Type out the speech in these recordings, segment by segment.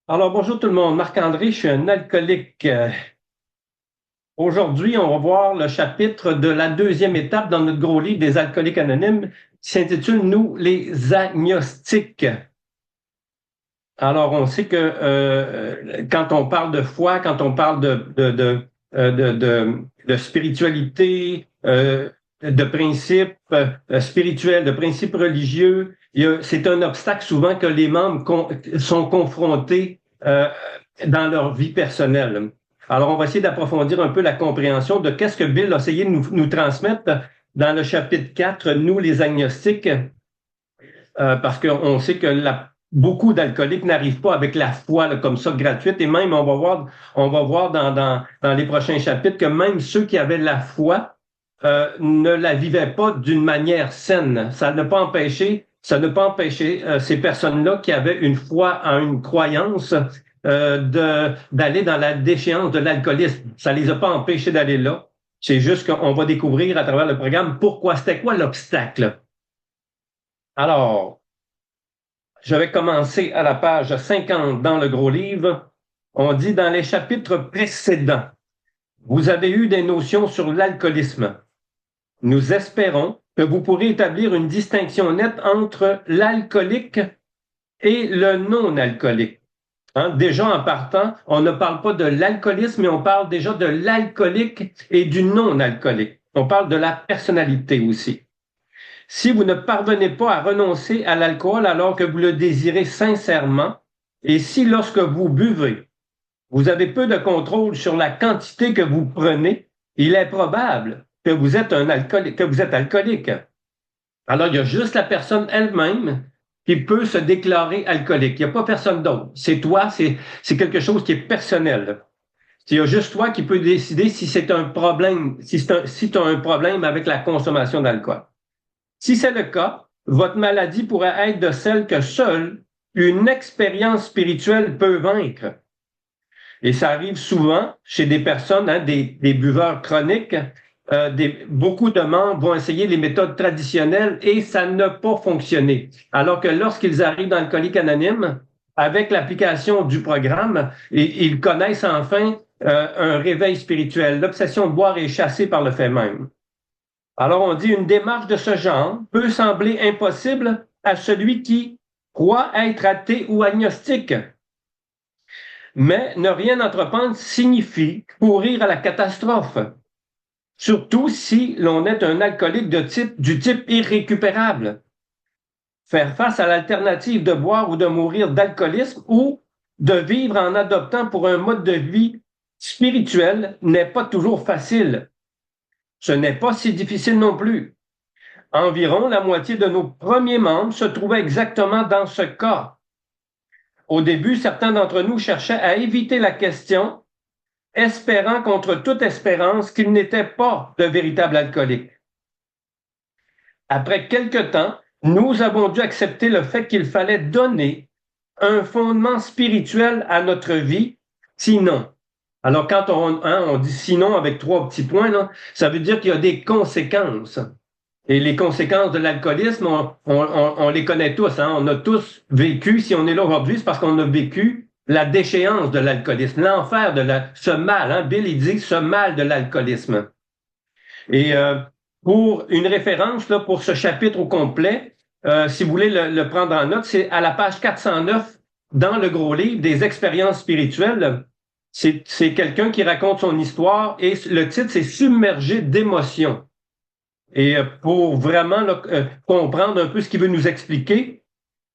Alors, bonjour tout le monde. Marc-André, je suis un alcoolique. Aujourd'hui, on va voir le chapitre de la deuxième étape dans notre gros livre des alcooliques anonymes qui s'intitule Nous, les agnostiques. Alors, on sait que quand on parle de foi, quand on parle de spiritualité, de principes spirituels, de principes religieux, c'est un obstacle souvent que les membres sont confrontés dans leur vie personnelle. Alors, on va essayer d'approfondir un peu la compréhension de qu'est-ce que Bill a essayé de nous transmettre dans le chapitre 4, Nous, les agnostiques, parce qu'on sait que beaucoup d'alcooliques n'arrivent pas avec la foi là, comme ça gratuite, et même on va voir dans les prochains chapitres que même ceux qui avaient la foi ne la vivaient pas d'une manière saine. Ça n'a pas empêché ces personnes-là qui avaient une foi en une croyance d'aller dans la déchéance de l'alcoolisme. Ça les a pas empêchés d'aller là. C'est juste qu'on va découvrir à travers le programme pourquoi, c'était quoi l'obstacle. Alors, je vais commencer à la page 50 dans le gros livre. On dit dans les chapitres précédents, vous avez eu des notions sur l'alcoolisme. Nous espérons que vous pourrez établir une distinction nette entre l'alcoolique et le non-alcoolique. Hein? Déjà en partant, on ne parle pas de l'alcoolisme, mais on parle déjà de l'alcoolique et du non-alcoolique. On parle de la personnalité aussi. Si vous ne parvenez pas à renoncer à l'alcool alors que vous le désirez sincèrement, et si lorsque vous buvez, vous avez peu de contrôle sur la quantité que vous prenez, il est probable que vous êtes un alcoolique, que vous êtes alcoolique. Alors, il y a juste la personne elle-même qui peut se déclarer alcoolique. Il n'y a pas personne d'autre. C'est toi, c'est quelque chose qui est personnel. Il y a juste toi qui peux décider si c'est un problème, si tu as un problème avec la consommation d'alcool. Si c'est le cas, votre maladie pourrait être de celle que seule une expérience spirituelle peut vaincre. Et ça arrive souvent chez des personnes, hein, des buveurs chroniques. Beaucoup de membres vont essayer les méthodes traditionnelles et ça n'a pas fonctionné. Alors que lorsqu'ils arrivent dans Alcoolique Anonyme, avec l'application du programme, ils connaissent enfin un réveil spirituel. L'obsession de boire est chassée par le fait même. Alors on dit une démarche de ce genre peut sembler impossible à celui qui croit être athée ou agnostique. Mais ne rien entreprendre signifie courir à la catastrophe, surtout si l'on est un alcoolique du type irrécupérable. Faire face à l'alternative de boire ou de mourir d'alcoolisme ou de vivre en adoptant pour un mode de vie spirituel n'est pas toujours facile. Ce n'est pas si difficile non plus. Environ la moitié de nos premiers membres se trouvaient exactement dans ce cas. Au début, certains d'entre nous cherchaient à éviter la question, espérant contre toute espérance qu'ils n'étaient pas de véritables alcooliques. Après quelque temps, nous avons dû accepter le fait qu'il fallait donner un fondement spirituel à notre vie, sinon. Alors quand on dit sinon avec trois petits points, là, ça veut dire qu'il y a des conséquences. Et les conséquences de l'alcoolisme, on les connaît tous. Hein? On a tous vécu, si on est là aujourd'hui, c'est parce qu'on a vécu la déchéance de l'alcoolisme, l'enfer ce mal. Hein? Bill, il dit ce mal de l'alcoolisme. Et pour une référence là, pour ce chapitre au complet, si vous voulez le prendre en note, c'est à la page 409 dans le gros livre des expériences spirituelles. C'est quelqu'un qui raconte son histoire et le titre, c'est Submergé d'émotions. Et pour vraiment là, comprendre un peu ce qu'il veut nous expliquer,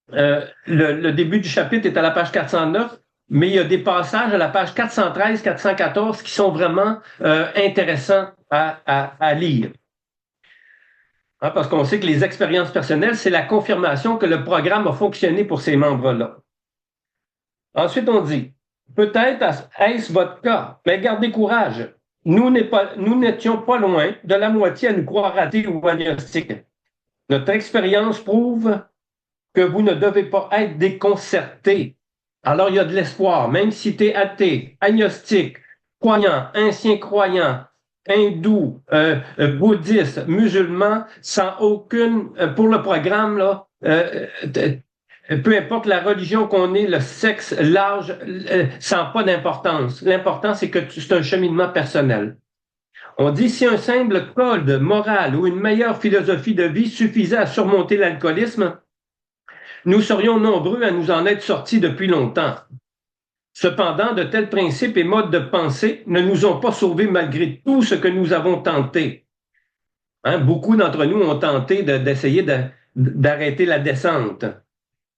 le début du chapitre est à la page 409, mais il y a des passages à la page 413, 414 qui sont vraiment intéressants à lire. Hein, parce qu'on sait que les expériences personnelles, c'est la confirmation que le programme a fonctionné pour ces membres-là. Ensuite, on dit, peut-être est-ce votre cas, mais gardez courage. Nous n'étions pas loin de la moitié à nous croire athées ou agnostiques. Notre expérience prouve que vous ne devez pas être déconcertés. Alors, il y a de l'espoir, même si tu es athée, agnostique, croyant, ancien croyant, hindou, bouddhiste, musulman, sans aucune, pour le programme, là, peu importe la religion qu'on est, le sexe, l'âge, ça n'a pas d'importance. L'important, c'est que c'est un cheminement personnel. On dit si un simple code moral ou une meilleure philosophie de vie suffisait à surmonter l'alcoolisme, nous serions nombreux à nous en être sortis depuis longtemps. Cependant, de tels principes et modes de pensée ne nous ont pas sauvés malgré tout ce que nous avons tenté. Hein, beaucoup d'entre nous ont tenté d'essayer d'arrêter la descente.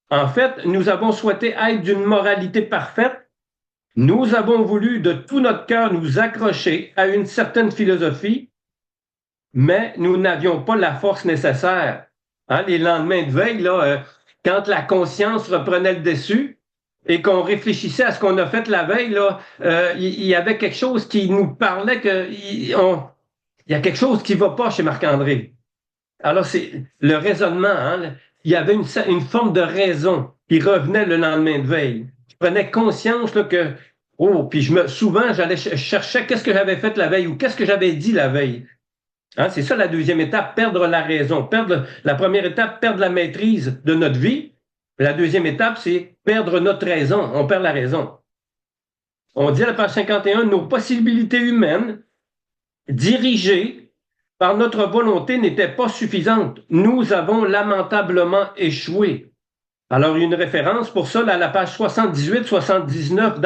En fait, nous avons souhaité être d'une moralité parfaite. Nous avons voulu de tout notre cœur nous accrocher à une certaine philosophie, mais nous n'avions pas la force nécessaire. Hein, les lendemains de veille, là, quand la conscience reprenait le dessus et qu'on réfléchissait à ce qu'on a fait la veille, là, il y avait quelque chose qui nous parlait il y a quelque chose qui ne va pas chez Marc-André. Alors, c'est le raisonnement, hein, il y avait une forme de raison qui revenait le lendemain de veille. Je prenais conscience là, que, puis souvent, j'allais chercher qu'est-ce que j'avais fait la veille ou qu'est-ce que j'avais dit la veille. Hein, c'est ça la deuxième étape, perdre la raison. La première étape, perdre la maîtrise de notre vie. La deuxième étape, c'est perdre notre raison. On perd la raison. On dit à la page 51, nos possibilités humaines dirigées par notre volonté n'étaient pas suffisantes. Nous avons lamentablement échoué. Alors, il y a une référence pour ça là, à la page 78-79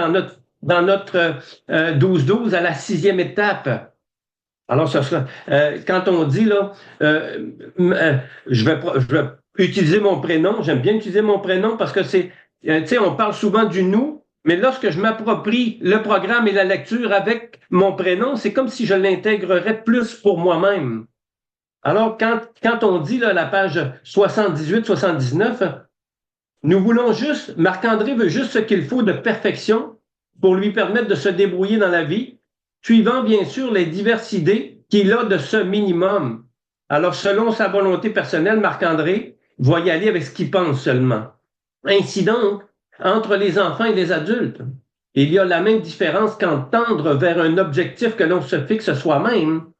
dans notre 12-12 à la sixième étape. Alors, ça sera, quand on dit, là, je vais utiliser mon prénom, j'aime bien utiliser mon prénom parce que c'est, tu sais, on parle souvent du nous, mais lorsque je m'approprie le programme et la lecture avec mon prénom, c'est comme si je l'intégrerais plus pour moi-même. Alors, quand on dit, là, la page 78-79, nous voulons juste, Marc-André veut juste ce qu'il faut de perfection pour lui permettre de se débrouiller dans la vie, suivant bien sûr les diverses idées qu'il a de ce minimum. Alors, selon sa volonté personnelle, Marc-André va y aller avec ce qu'il pense seulement. Ainsi donc, entre les enfants et les adultes, il y a la même différence qu'en tendre vers un objectif que l'on se fixe soi-même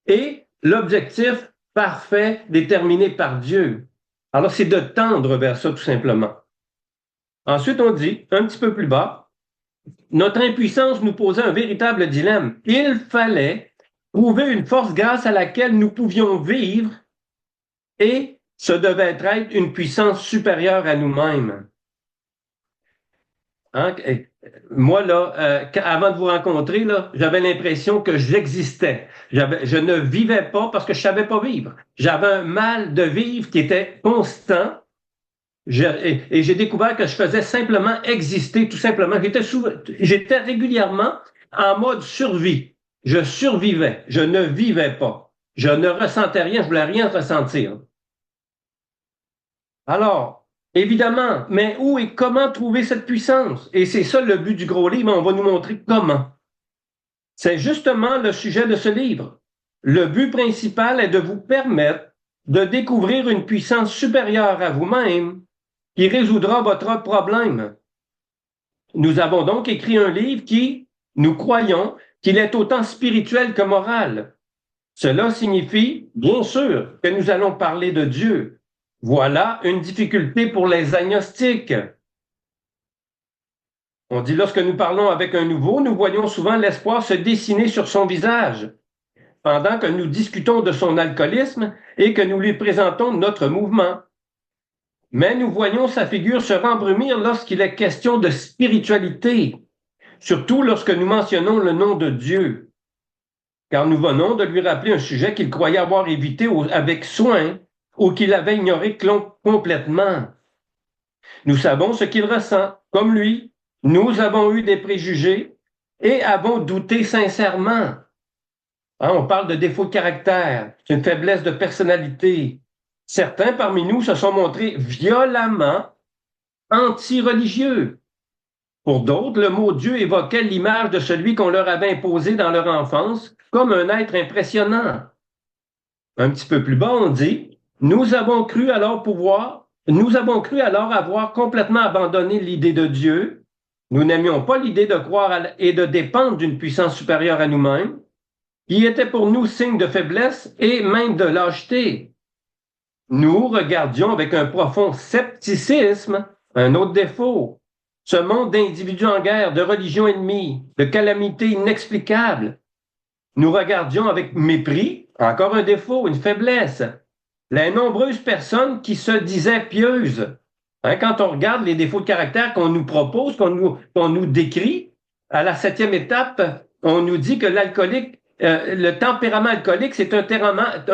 et l'objectif parfait déterminé par Dieu. Alors, c'est de tendre vers ça tout simplement. Ensuite, on dit, un petit peu plus bas, notre impuissance nous posait un véritable dilemme. Il fallait trouver une force grâce à laquelle nous pouvions vivre et ce devait être une puissance supérieure à nous-mêmes. Hein? Moi, là, avant de vous rencontrer, là, j'avais l'impression que j'existais. Je ne vivais pas parce que je ne savais pas vivre. J'avais un mal de vivre qui était constant. Et j'ai découvert que je faisais simplement exister, tout simplement. J'étais régulièrement en mode survie. Je survivais. Je ne vivais pas. Je ne ressentais rien. Je voulais rien ressentir. Alors, évidemment, mais où et comment trouver cette puissance? Et c'est ça le but du gros livre. On va nous montrer comment. C'est justement le sujet de ce livre. Le but principal est de vous permettre de découvrir une puissance supérieure à vous-même qui résoudra votre problème. Nous avons donc écrit un livre qui, nous croyons, qu'il est autant spirituel que moral. Cela signifie, bien sûr, que nous allons parler de Dieu. Voilà une difficulté pour les agnostiques. On dit lorsque nous parlons avec un nouveau, nous voyons souvent l'espoir se dessiner sur son visage, pendant que nous discutons de son alcoolisme et que nous lui présentons notre mouvement. Mais nous voyons sa figure se rembrumir lorsqu'il est question de spiritualité, surtout lorsque nous mentionnons le nom de Dieu, car nous venons de lui rappeler un sujet qu'il croyait avoir évité avec soin ou qu'il avait ignoré complètement. Nous savons ce qu'il ressent, comme lui. Nous avons eu des préjugés et avons douté sincèrement. Hein, on parle de défaut de caractère, d'une faiblesse de personnalité. Certains parmi nous se sont montrés violemment anti-religieux. Pour d'autres, le mot Dieu évoquait l'image de celui qu'on leur avait imposé dans leur enfance comme un être impressionnant. Un petit peu plus bas, on dit, nous avons cru alors avoir complètement abandonné l'idée de Dieu. Nous n'aimions pas l'idée de croire et de dépendre d'une puissance supérieure à nous-mêmes, qui était pour nous signe de faiblesse et même de lâcheté. nous regardions avec un profond scepticisme un autre défaut. Ce monde d'individus en guerre, de religions ennemies, de calamités inexplicables. Nous regardions avec mépris, encore un défaut, une faiblesse, les nombreuses personnes qui se disaient pieuses. Hein, quand on regarde les défauts de caractère qu'on nous propose, qu'on nous décrit, à la 7e étape, on nous dit que l'alcoolique, le tempérament alcoolique, c'est un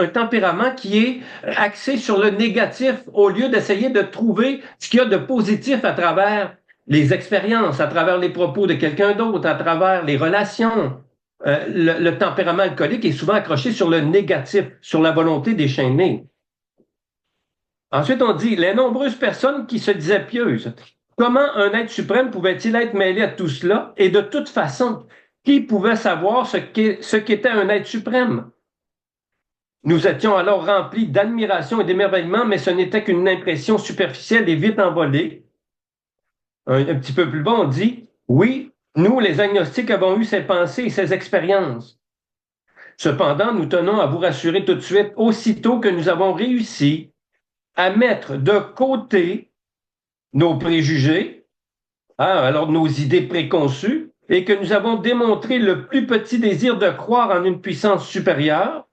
tempérament qui est axé sur le négatif au lieu d'essayer de trouver ce qu'il y a de positif à travers les expériences, à travers les propos de quelqu'un d'autre, à travers les relations. Le tempérament alcoolique est souvent accroché sur le négatif, sur la volonté déchaînée. Ensuite, on dit, les nombreuses personnes qui se disaient pieuses. Comment un être suprême pouvait-il être mêlé à tout cela? Et de toute façon, qui pouvait savoir ce qu'était un être suprême? Nous étions alors remplis d'admiration et d'émerveillement, mais ce n'était qu'une impression superficielle et vite envolée. Un petit peu plus bas, on dit, oui, nous, les agnostiques, avons eu ces pensées et ces expériences. Cependant, nous tenons à vous rassurer tout de suite, aussitôt que nous avons réussi à mettre de côté nos préjugés, hein, alors nos idées préconçues, et que nous avons démontré le plus petit désir de croire en une puissance supérieure,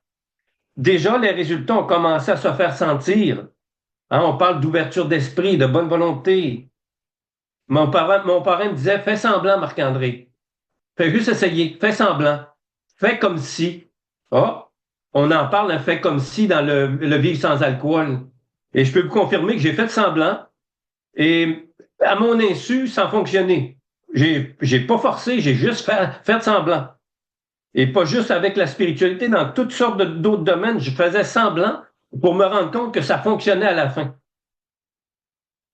déjà les résultats ont commencé à se faire sentir. Hein, on parle d'ouverture d'esprit, de bonne volonté. Mon parrain me disait, fais semblant, Marc-André. Fais juste essayer, fais semblant. Fais comme si. Ah, on en parle, un fait comme si dans le vivre sans alcool. Et je peux vous confirmer que j'ai fait semblant et à mon insu, ça a fonctionné. J'ai pas forcé, j'ai juste fait semblant. Et pas juste avec la spiritualité, dans toutes sortes d'autres domaines, je faisais semblant pour me rendre compte que ça fonctionnait à la fin.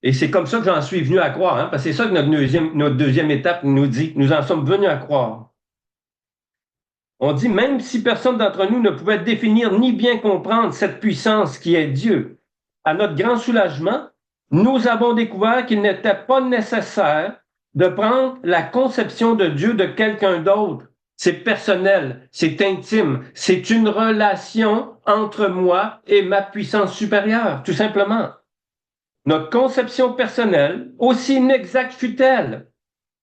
Et c'est comme ça que j'en suis venu à croire, hein, parce que c'est ça que notre deuxième étape nous dit. Nous en sommes venus à croire. On dit, même si personne d'entre nous ne pouvait définir ni bien comprendre cette puissance qui est Dieu, à notre grand soulagement, nous avons découvert qu'il n'était pas nécessaire de prendre la conception de Dieu de quelqu'un d'autre. C'est personnel, c'est intime, c'est une relation entre moi et ma puissance supérieure, tout simplement. Notre conception personnelle, aussi inexacte fût-elle,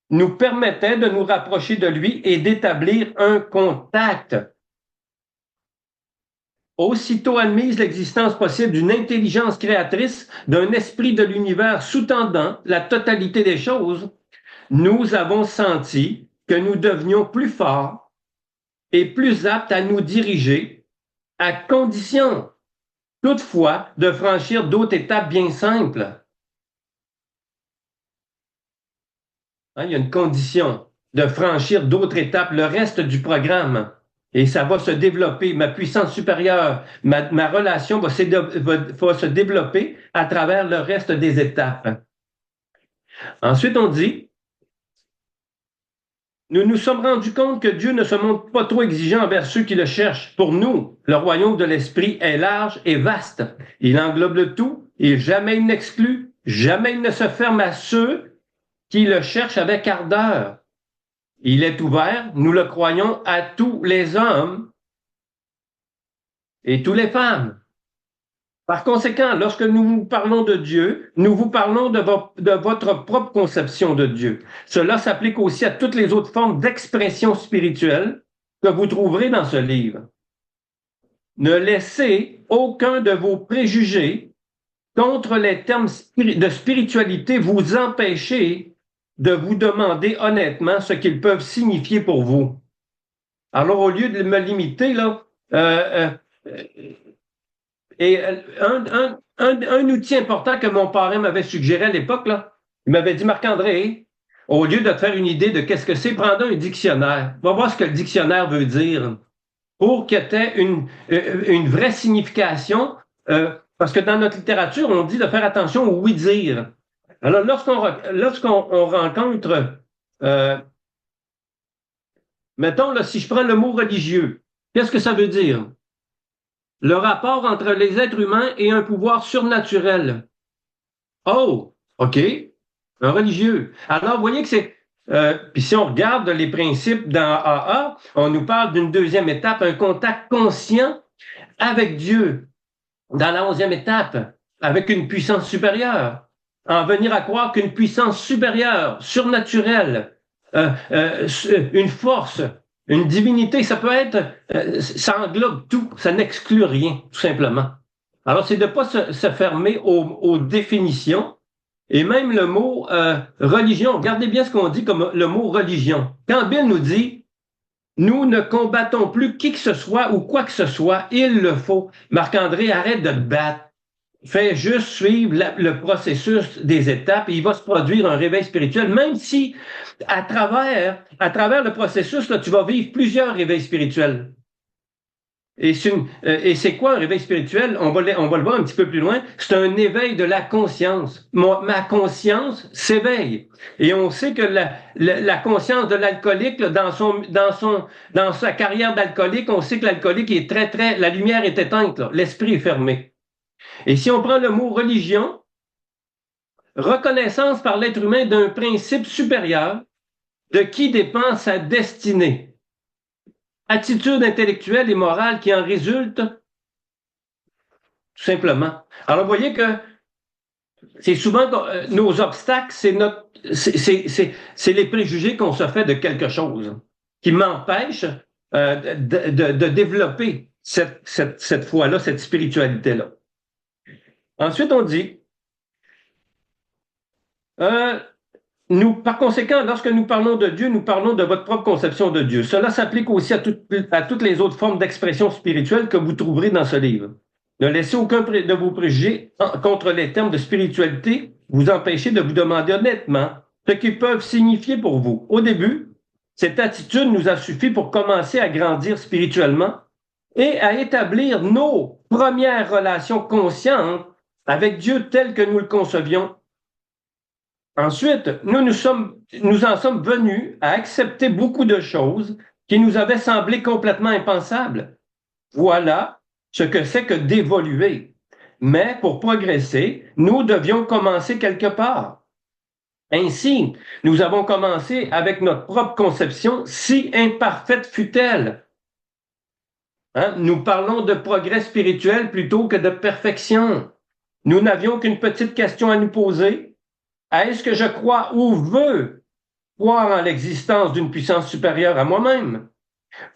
nous permettait de nous rapprocher de lui et d'établir un contact. Aussitôt admise l'existence possible d'une intelligence créatrice, d'un esprit de l'univers sous-tendant la totalité des choses, nous avons senti que nous devenions plus forts et plus aptes à nous diriger, à condition, toutefois, de franchir d'autres étapes bien simples. Hein, il y a une condition de franchir d'autres étapes, le reste du programme. Et ça va se développer. Ma puissance supérieure, ma relation va se développer à travers le reste des étapes. Ensuite, on dit, nous nous sommes rendus compte que Dieu ne se montre pas trop exigeant envers ceux qui le cherchent. Pour nous, le royaume de l'esprit est large et vaste. Il englobe le tout et jamais il n'exclut, jamais il ne se ferme à ceux qui le cherchent avec ardeur. Il est ouvert, nous le croyons, à tous les hommes et toutes les femmes. Par conséquent, lorsque nous vous parlons de Dieu, nous vous parlons de votre propre conception de Dieu. Cela s'applique aussi à toutes les autres formes d'expression spirituelle que vous trouverez dans ce livre. Ne laissez aucun de vos préjugés contre les termes de spiritualité vous empêcher de vous demander honnêtement ce qu'ils peuvent signifier pour vous. Alors, au lieu de me limiter, là, et un outil important que mon parrain m'avait suggéré à l'époque, là, il m'avait dit, Marc-André, au lieu de te faire une idée de qu'est-ce que c'est, prends un dictionnaire. Va voir ce que le dictionnaire veut dire pour qu'il y ait une vraie signification, parce que dans notre littérature, on dit de faire attention au oui-dire. Alors, lorsqu'on rencontre, mettons, là, si je prends le mot religieux, qu'est-ce que ça veut dire? Le rapport entre les êtres humains et un pouvoir surnaturel. Oh, OK, un religieux. Alors, vous voyez que c'est... puis si on regarde les principes dans AA, on nous parle d'une deuxième étape, un contact conscient avec Dieu. dans la 11e étape, avec une puissance supérieure. En venir à croire qu'une puissance supérieure, surnaturelle, une force, une divinité, ça peut être, ça englobe tout, ça n'exclut rien, tout simplement. Alors, c'est de ne pas se fermer aux définitions. Et même le mot religion, regardez bien ce qu'on dit comme le mot religion. Quand Bill nous dit, nous ne combattons plus qui que ce soit ou quoi que ce soit, il le faut. Marc-André, arrête de te battre. Fais juste suivre le processus des étapes et il va se produire un réveil spirituel, même si à travers le processus, là, tu vas vivre plusieurs réveils spirituels. Et c'est quoi un réveil spirituel? On va le voir un petit peu plus loin. C'est un éveil de la conscience. Ma conscience s'éveille. Et on sait que la conscience de l'alcoolique, là, dans sa carrière d'alcoolique, on sait que l'alcoolique est la lumière est éteinte, là, l'esprit est fermé. Et si on prend le mot religion, reconnaissance par l'être humain d'un principe supérieur de qui dépend sa destinée. Attitude intellectuelle et morale qui en résulte, tout simplement. Alors, vous voyez que c'est souvent nos obstacles, c'est les préjugés qu'on se fait de quelque chose qui m'empêchent de développer cette foi-là, cette spiritualité-là. Ensuite, on dit, par conséquent, lorsque nous parlons de Dieu, nous parlons de votre propre conception de Dieu. Cela s'applique aussi à toutes les autres formes d'expression spirituelle que vous trouverez dans ce livre. Ne laissez aucun de vos préjugés contre les termes de spiritualité vous empêcher de vous demander honnêtement ce qu'ils peuvent signifier pour vous. Au début, cette attitude nous a suffi pour commencer à grandir spirituellement et à établir nos premières relations conscientes avec Dieu tel que nous le concevions. Ensuite, nous en sommes venus à accepter beaucoup de choses qui nous avaient semblé complètement impensables. Voilà ce que c'est que d'évoluer. Mais pour progresser, nous devions commencer quelque part. Ainsi, nous avons commencé avec notre propre conception, si imparfaite fut-elle. Nous parlons de progrès spirituel plutôt que de perfection. Nous n'avions qu'une petite question à nous poser. Est-ce que je crois ou veux croire en l'existence d'une puissance supérieure à moi-même?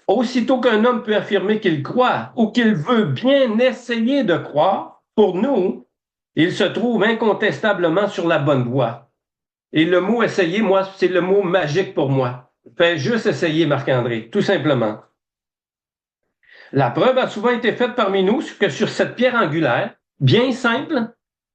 Aussitôt qu'un homme peut affirmer qu'il croit ou qu'il veut bien essayer de croire, pour nous, il se trouve incontestablement sur la bonne voie. Et le mot essayer, moi, c'est le mot magique pour moi. Fais juste essayer, Marc-André, tout simplement. La preuve a souvent été faite parmi nous que sur cette pierre angulaire, bien simple,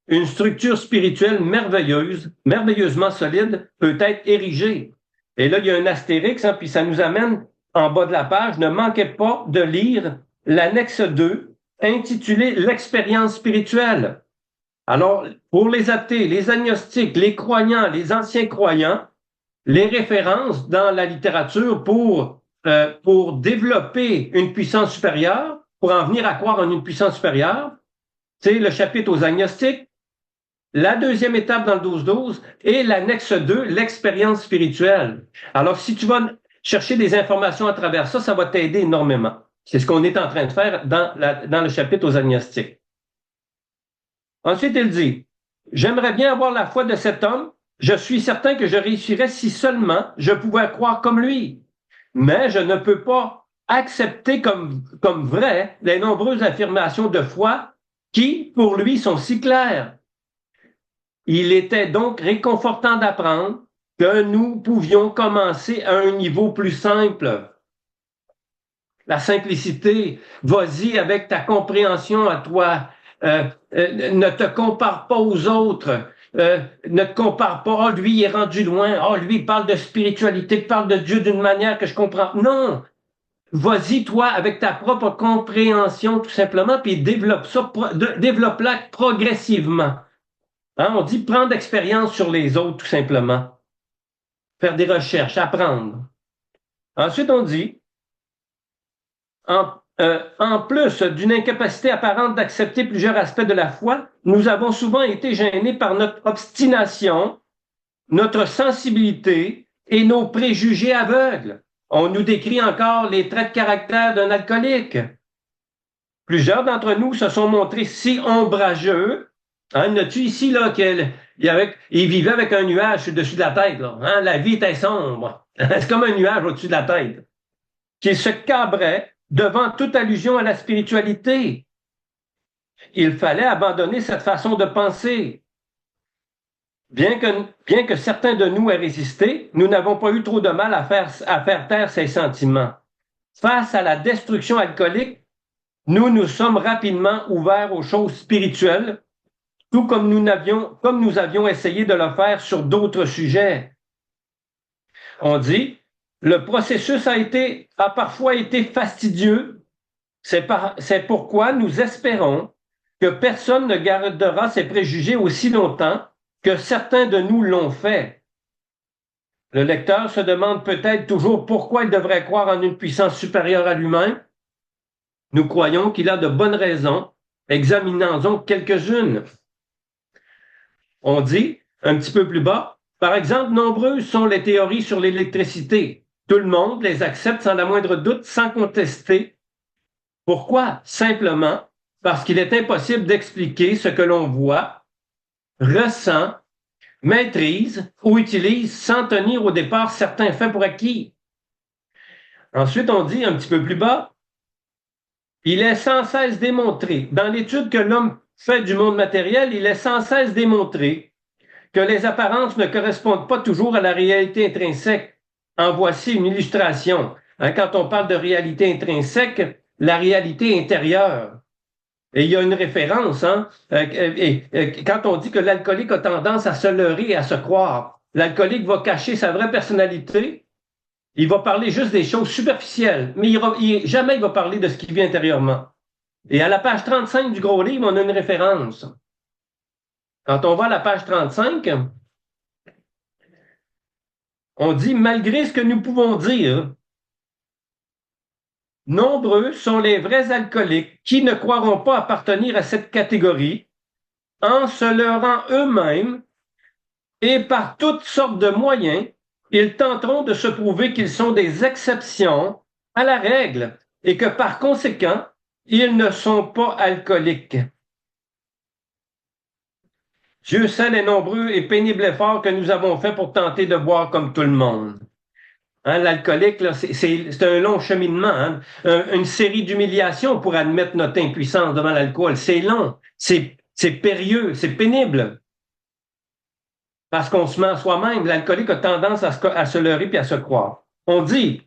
une structure spirituelle merveilleuse, merveilleusement solide, peut être érigée. Et là, il y a un astérix, puis ça nous amène en bas de la page. Ne manquez pas de lire l'annexe 2, intitulé L'expérience spirituelle. Alors, pour les athées, les agnostiques, les croyants, les anciens croyants, les références dans la littérature pour développer une puissance supérieure, pour en venir à croire en une puissance supérieure, c'est le chapitre aux agnostiques, la deuxième étape dans le 12-12 et l'annexe 2, l'expérience spirituelle. Alors, si tu vas chercher des informations à travers ça, ça va t'aider énormément. C'est ce qu'on est en train de faire dans le chapitre aux agnostiques. Ensuite, il dit, « J'aimerais bien avoir la foi de cet homme. Je suis certain que je réussirais si seulement je pouvais croire comme lui. Mais je ne peux pas accepter comme vrai les nombreuses affirmations de foi qui, pour lui, sont si claires. Il était donc réconfortant d'apprendre que nous pouvions commencer à un niveau plus simple. La simplicité, vas-y avec ta compréhension à toi. Ne te compare pas aux autres. Ne te compare pas, oh, lui, il est rendu loin. Oh, lui, il parle de spiritualité, il parle de Dieu d'une manière que je comprends. Non! Vas-y, toi, avec ta propre compréhension, tout simplement, puis développe-la progressivement. On dit prendre expérience sur les autres, tout simplement. Faire des recherches, apprendre. Ensuite, on dit, en plus d'une incapacité apparente d'accepter plusieurs aspects de la foi, nous avons souvent été gênés par notre obstination, notre sensibilité et nos préjugés aveugles. On nous décrit encore les traits de caractère d'un alcoolique. Plusieurs d'entre nous se sont montrés si ombrageux. Hein, as-tu ici là il vivait avec un nuage au-dessus de la tête, là. Hein, la vie était sombre. C'est comme un nuage au-dessus de la tête. Qu'il se cabrait devant toute allusion à la spiritualité. Il fallait abandonner cette façon de penser. Bien que certains de nous aient résisté, nous n'avons pas eu trop de mal à faire taire ces sentiments. Face à la destruction alcoolique, nous nous sommes rapidement ouverts aux choses spirituelles, tout comme nous avions essayé de le faire sur d'autres sujets. On dit, le processus a parfois été fastidieux. C'est pourquoi nous espérons que personne ne gardera ses préjugés aussi longtemps que certains de nous l'ont fait. Le lecteur se demande peut-être toujours pourquoi il devrait croire en une puissance supérieure à lui-même. Nous croyons qu'il a de bonnes raisons. Examinons-en quelques-unes. On dit, un petit peu plus bas, par exemple, nombreuses sont les théories sur l'électricité. Tout le monde les accepte sans la moindre doute, sans contester. Pourquoi? Simplement parce qu'il est impossible d'expliquer ce que l'on voit, ressent, maîtrise ou utilise sans tenir au départ certains faits pour acquis. Ensuite, on dit un petit peu plus bas, il est sans cesse démontré, dans l'étude que l'homme fait du monde matériel, il est sans cesse démontré que les apparences ne correspondent pas toujours à la réalité intrinsèque. En voici une illustration. Hein, quand on parle de réalité intrinsèque, la réalité intérieure. Et il y a une référence, hein, quand on dit que l'alcoolique a tendance à se leurrer et à se croire, l'alcoolique va cacher sa vraie personnalité, il va parler juste des choses superficielles, mais jamais il va parler de ce qui vit intérieurement. Et à la page 35 du gros livre, on a une référence. Quand on va à la page 35, on dit, malgré ce que nous pouvons dire, nombreux sont les vrais alcooliques qui ne croiront pas appartenir à cette catégorie en se leurrant eux-mêmes et par toutes sortes de moyens, ils tenteront de se prouver qu'ils sont des exceptions à la règle et que par conséquent, ils ne sont pas alcooliques. Dieu sait les nombreux et pénibles efforts que nous avons faits pour tenter de boire comme tout le monde. Hein, l'alcoolique, là, c'est un long cheminement, hein, une série d'humiliations pour admettre notre impuissance devant l'alcool. C'est long, c'est périlleux, c'est pénible. Parce qu'on se ment soi-même. L'alcoolique a tendance à se leurrer puis à se croire. On dit,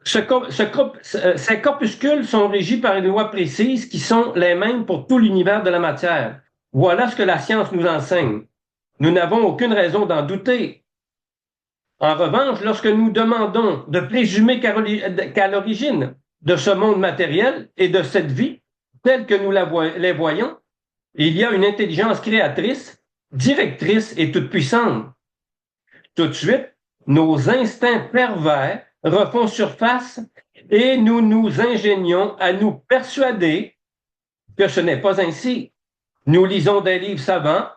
ces corpuscules sont régis par une loi précise qui sont les mêmes pour tout l'univers de la matière. Voilà ce que la science nous enseigne. Nous n'avons aucune raison d'en douter. En revanche, lorsque nous demandons de présumer qu'à l'origine de ce monde matériel et de cette vie, telle que nous les voyons, il y a une intelligence créatrice, directrice et toute puissante. Tout de suite, nos instincts pervers refont surface et nous nous ingénions à nous persuader que ce n'est pas ainsi. Nous lisons des livres savants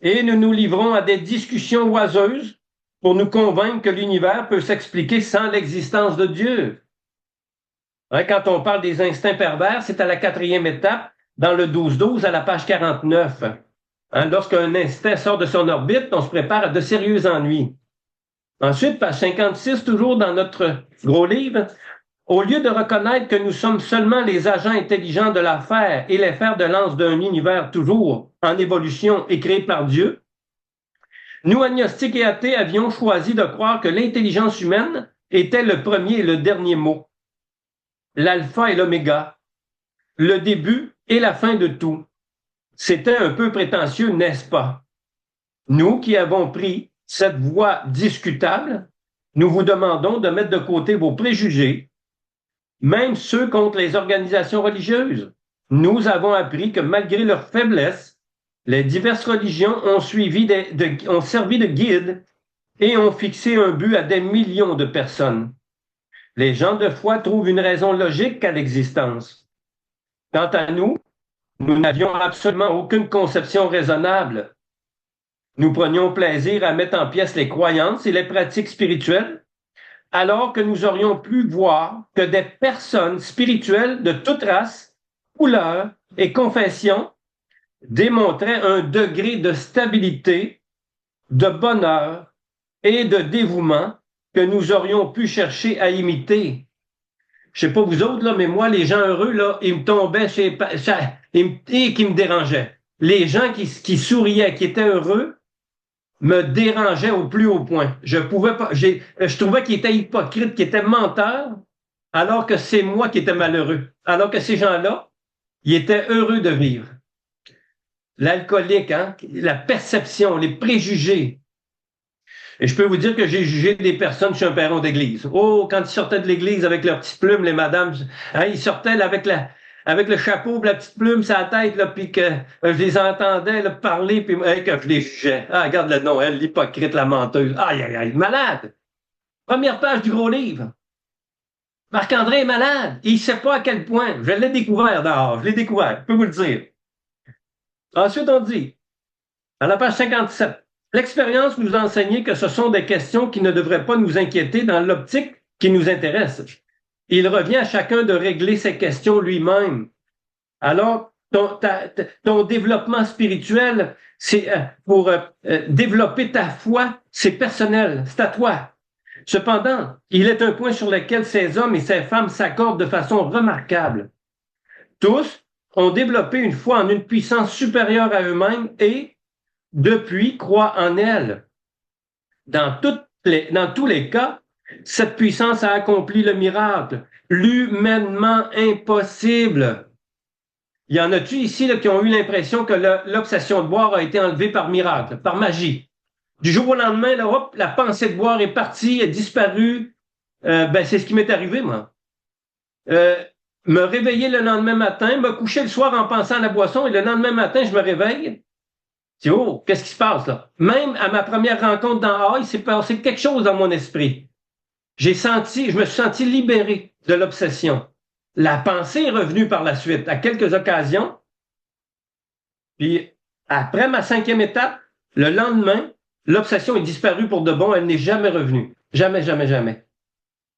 et nous nous livrons à des discussions oiseuses pour nous convaincre que l'univers peut s'expliquer sans l'existence de Dieu. Hein, quand on parle des instincts pervers, c'est à la 4e étape, dans le 12-12, à la page 49. Hein, lorsqu'un instinct sort de son orbite, on se prépare à de sérieux ennuis. Ensuite, page 56, toujours dans notre gros livre, au lieu de reconnaître que nous sommes seulement les agents intelligents de l'affaire et les fers de lance d'un univers toujours en évolution et créé par Dieu, nous, agnostiques et athées, avions choisi de croire que l'intelligence humaine était le premier et le dernier mot, l'alpha et l'oméga, le début et la fin de tout. C'était un peu prétentieux, n'est-ce pas? Nous qui avons pris cette voie discutable, nous vous demandons de mettre de côté vos préjugés, même ceux contre les organisations religieuses. Nous avons appris que malgré leur faiblesse, les diverses religions ont servi de guide et ont fixé un but à des millions de personnes. Les gens de foi trouvent une raison logique à l'existence. Quant à nous, nous n'avions absolument aucune conception raisonnable. Nous prenions plaisir à mettre en pièces les croyances et les pratiques spirituelles, alors que nous aurions pu voir que des personnes spirituelles de toute race, couleur et confession démontraient un degré de stabilité, de bonheur et de dévouement que nous aurions pu chercher à imiter. Je sais pas vous autres, là, mais moi, les gens heureux, là, ils me tombaient et qui me dérangeaient. Les gens qui souriaient, qui étaient heureux, me dérangeaient au plus haut point. Je pouvais pas, je trouvais qu'ils étaient hypocrites, qu'ils étaient menteurs, alors que c'est moi qui étais malheureux. Alors que ces gens-là, ils étaient heureux de vivre. L'alcoolique, hein, la perception, les préjugés. Et je peux vous dire que j'ai jugé des personnes chez un perron d'église. Oh, quand ils sortaient de l'église avec leurs petites plumes, les madames, hein, ils sortaient là, avec le chapeau, la petite plume sur la tête, là, puis que je les entendais là, parler, puis que je les jugeais. Ah, regarde le nom, elle, l'hypocrite, la menteuse. Aïe, aïe, aïe, malade! Première page du gros livre. Marc-André est malade. Il ne sait pas à quel point. Je l'ai découvert dehors. Je l'ai découvert. Je peux vous le dire. Ensuite, on dit, à la page 57, l'expérience nous a enseigné que ce sont des questions qui ne devraient pas nous inquiéter dans l'optique qui nous intéresse. Il revient à chacun de régler ces questions lui-même. Alors, ton développement spirituel, c'est pour développer ta foi, c'est personnel, c'est à toi. Cependant, il est un point sur lequel ces hommes et ces femmes s'accordent de façon remarquable. Tous ont développé une foi en une puissance supérieure à eux-mêmes et, depuis, croient en elle. Dans tous les cas, cette puissance a accompli le miracle, l'humainement impossible. Il y en a-tu ici là, qui ont eu l'impression que l'obsession de boire a été enlevée par miracle, par magie? Du jour au lendemain, là, hop, la pensée de boire est partie, est disparue. C'est ce qui m'est arrivé, moi. Me réveiller le lendemain matin, me coucher le soir en pensant à la boisson, et le lendemain matin, je me réveille. Je dis, oh, qu'est-ce qui se passe là? Même à ma première rencontre dans A, il s'est passé quelque chose dans mon esprit. Je me suis senti libéré de l'obsession. La pensée est revenue par la suite, à quelques occasions. Puis, après ma 5e étape, le lendemain, l'obsession est disparue pour de bon, elle n'est jamais revenue. Jamais, jamais, jamais.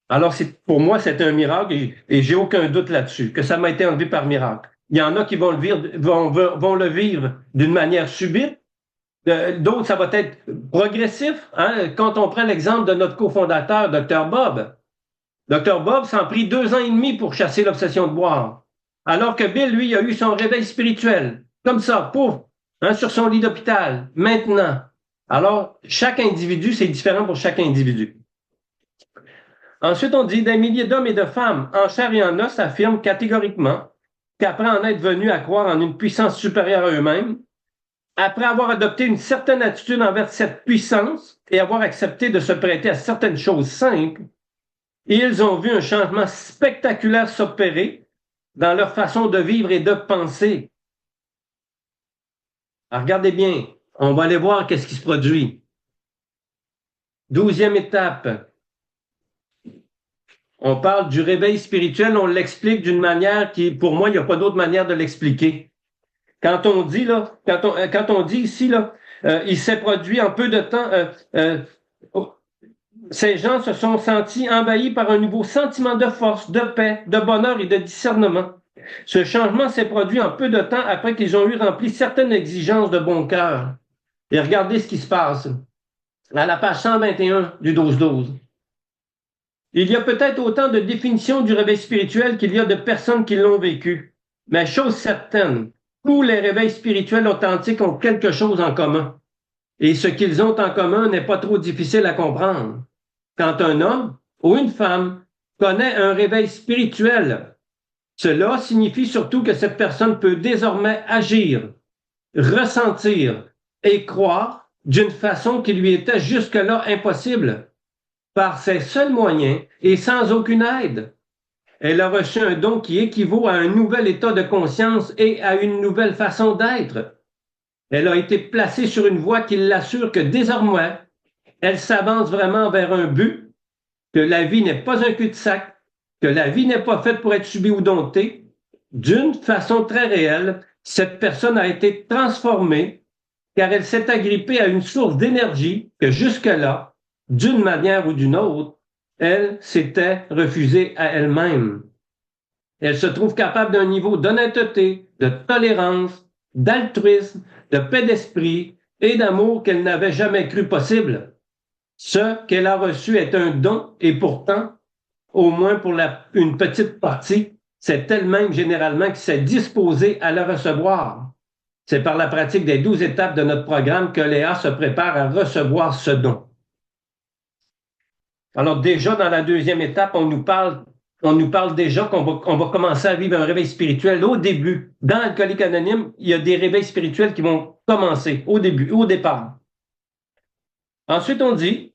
Alors, pour moi, c'est un miracle et j'ai aucun doute là-dessus, que ça m'a été enlevé par miracle. Il y en a qui vont le vivre d'une manière subite. D'autres, ça va être progressif. Hein? Quand on prend l'exemple de notre cofondateur, Dr. Bob, Dr. Bob s'en prit 2 ans et demi pour chasser l'obsession de boire. Alors que Bill, lui, a eu son réveil spirituel. Comme ça, pouf, hein, sur son lit d'hôpital. Maintenant. Alors, chaque individu, c'est différent pour chaque individu. Ensuite, on dit, des milliers d'hommes et de femmes, en chair et en os, affirment catégoriquement qu'après en être venus à croire en une puissance supérieure à eux-mêmes, après avoir adopté une certaine attitude envers cette puissance et avoir accepté de se prêter à certaines choses simples, ils ont vu un changement spectaculaire s'opérer dans leur façon de vivre et de penser. Alors, regardez bien, on va aller voir qu'est-ce qui se produit. 12e étape. On parle du réveil spirituel, on l'explique d'une manière qui, pour moi, il n'y a pas d'autre manière de l'expliquer. Quand on dit là, quand on dit ici là, il s'est produit en peu de temps. Ces gens se sont sentis envahis par un nouveau sentiment de force, de paix, de bonheur et de discernement. Ce changement s'est produit en peu de temps après qu'ils ont eu rempli certaines exigences de bon cœur. Et regardez ce qui se passe à la page 121 du 12-12. Il y a peut-être autant de définitions du réveil spirituel qu'il y a de personnes qui l'ont vécu. Mais chose certaine, tous les réveils spirituels authentiques ont quelque chose en commun. Et ce qu'ils ont en commun n'est pas trop difficile à comprendre. Quand un homme ou une femme connaît un réveil spirituel, cela signifie surtout que cette personne peut désormais agir, ressentir et croire d'une façon qui lui était jusque-là impossible, par ses seuls moyens et sans aucune aide. Elle a reçu un don qui équivaut à un nouvel état de conscience et à une nouvelle façon d'être. Elle a été placée sur une voie qui l'assure que désormais, elle s'avance vraiment vers un but, que la vie n'est pas un cul-de-sac, que la vie n'est pas faite pour être subie ou domptée. D'une façon très réelle, cette personne a été transformée car elle s'est agrippée à une source d'énergie que jusque-là, d'une manière ou d'une autre, elle s'était refusée à elle-même. Elle se trouve capable d'un niveau d'honnêteté, de tolérance, d'altruisme, de paix d'esprit et d'amour qu'elle n'avait jamais cru possible. Ce qu'elle a reçu est un don et pourtant, au moins pour une petite partie, c'est elle-même généralement qui s'est disposée à le recevoir. C'est par la pratique des 12 étapes de notre programme que Léa se prépare à recevoir ce don. Alors déjà, dans la deuxième étape, on nous parle déjà qu'on va commencer à vivre un réveil spirituel au début. Dans Alcoolique Anonyme, il y a des réveils spirituels qui vont commencer au début, au départ. Ensuite, on dit,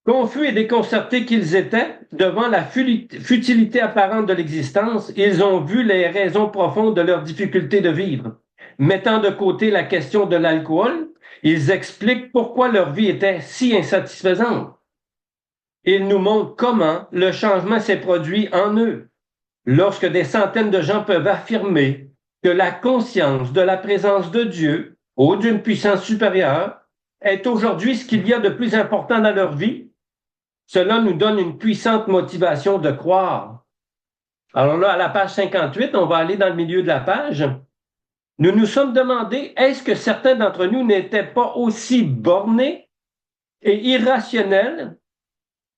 confus et déconcertés qu'ils étaient devant la futilité apparente de l'existence, ils ont vu les raisons profondes de leur difficulté de vivre. Mettant de côté la question de l'alcool, ils expliquent pourquoi leur vie était si insatisfaisante. Ils nous montrent comment le changement s'est produit en eux. Lorsque des centaines de gens peuvent affirmer que la conscience de la présence de Dieu ou d'une puissance supérieure est aujourd'hui ce qu'il y a de plus important dans leur vie, cela nous donne une puissante motivation de croire. Alors là, à la page 58, on va aller dans le milieu de la page. Nous nous sommes demandé, est-ce que certains d'entre nous n'étaient pas aussi bornés et irrationnels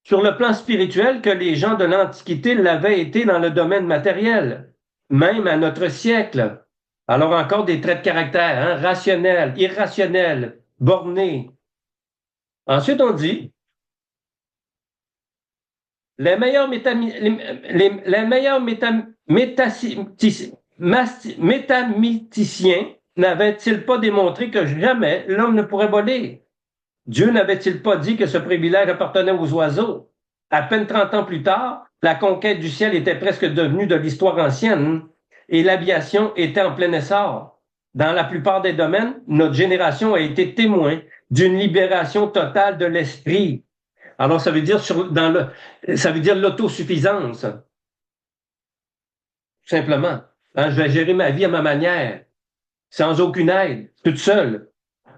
sur le plan spirituel que les gens de l'Antiquité l'avaient été dans le domaine matériel, même à notre siècle. Alors encore des traits de caractère, hein, rationnel, irrationnel, borné. Ensuite, on dit, les meilleurs métamythiciens n'avaient-ils pas démontré que jamais l'homme ne pourrait voler? Dieu n'avait-il pas dit que ce privilège appartenait aux oiseaux? À peine 30 ans plus tard, la conquête du ciel était presque devenue de l'histoire ancienne et l'aviation était en plein essor. Dans la plupart des domaines, notre génération a été témoin d'une libération totale de l'esprit. Alors, ça veut dire ça veut dire l'autosuffisance. Tout simplement. Hein, je vais gérer ma vie à ma manière, sans aucune aide, toute seule.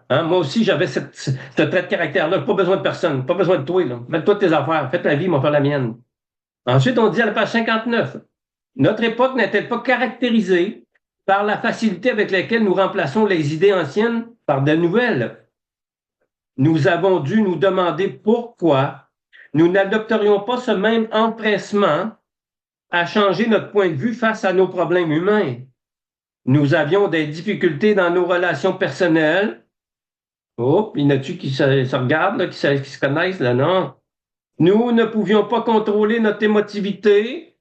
Hein, moi aussi, j'avais ce trait de caractère-là. Pas besoin de personne, pas besoin de toi. Mets-toi de tes affaires, fais ta vie, moi faire la mienne. Ensuite, on dit à la page 59, notre époque n'est-elle pas caractérisée par la facilité avec laquelle nous remplaçons les idées anciennes par de nouvelles? Nous avons dû nous demander pourquoi nous n'adopterions pas ce même empressement à changer notre point de vue face à nos problèmes humains. Nous avions des difficultés dans nos relations personnelles. Oh, il y en a-tu qui se regardent, là, qui se connaissent, là, non? Nous ne pouvions pas contrôler notre émotivité.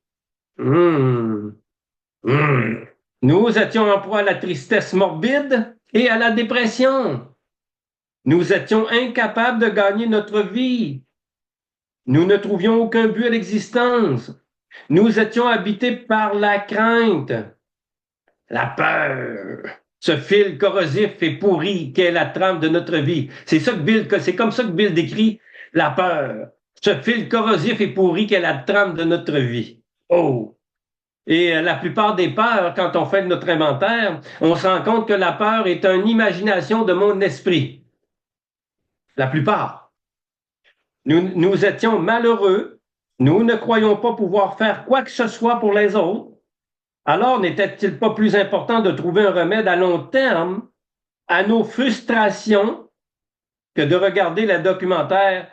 Nous étions en proie à la tristesse morbide et à la dépression. Nous étions incapables de gagner notre vie. Nous ne trouvions aucun but à l'existence. Nous étions habités par la crainte, la peur, ce fil corrosif et pourri qu'est la trame de notre vie. C'est comme ça que Bill décrit la peur. Ce fil corrosif et pourri qu'est la trame de notre vie. Oh! Et la plupart des peurs, quand on fait notre inventaire, on se rend compte que la peur est une imagination de mon esprit. La plupart. Nous étions malheureux. Nous ne croyons pas pouvoir faire quoi que ce soit pour les autres. Alors, n'était-il pas plus important de trouver un remède à long terme à nos frustrations que de regarder le documentaire